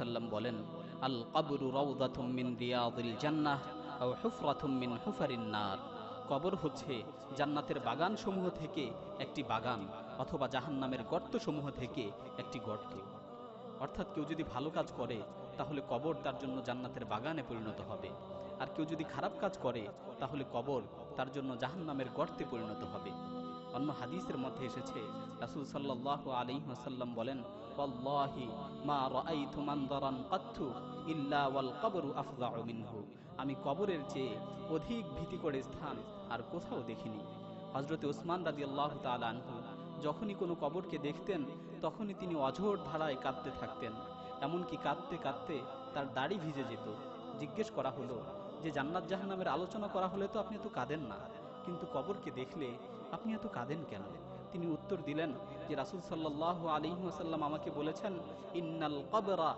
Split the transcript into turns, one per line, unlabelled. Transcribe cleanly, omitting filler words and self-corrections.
ওয়াসাল্লাম বলেন, আল কবরু রাউদাতুম মিন রিয়াদিল জান্নাহ আও হুফরাতুম মিন হুফারিন নার। কবর হচ্ছে জান্নাতের বাগানসমূহ থেকে একটি বাগান, অথবা জাহান্নামের গর্তসমূহ থেকে একটি গর্ত। অর্থাৎ কেউ যদি ভালো কাজ করে তাহলে কবর তার জন্য জান্নাতের বাগানে পরিণত হবে, আর কেউ যদি খারাপ কাজ করে তাহলে কবর তার জন্য জাহান্নামের গর্তে পরিণত হবে। অন্য হাদিসের মধ্যে এসেছে, রাসূল সাল্লাল্লাহু আলাইহি ওয়াসাল্লাম বলেন, ওয়াল্লাহি মা রাআইতু মানদারান কাত্তু ইল্লা ওয়াল কবরু আফযাউ মিনহু। আমি কবরের চেয়ে অধিক ভীতিকর স্থান আর কোথাও দেখিনি। হযরত ওসমান রাদিয়াল্লাহু তাআলা আনহু যখনই কোনো কবরকে দেখতেন তখনই তিনি অঝোর ধারায় কাঁদতে থাকতেন। এমনকি কাঁদতে কাঁদতে তার দাড়ি ভিজে যেত। জিজ্ঞেস করা হলো যে, জান্নাত জাহান্নামের আলোচনা করা হলে তো আপনি তো কাঁদেন না, কিন্তু কবরকে দেখলে আপনি এত কাঁদেন কেন? তিনি উত্তর দিলেন যে, রাসূল সাল্লাল্লাহু আলাইহি ওয়াসাল্লাম আমাকে বলেছেন, ইন্নাল কবরা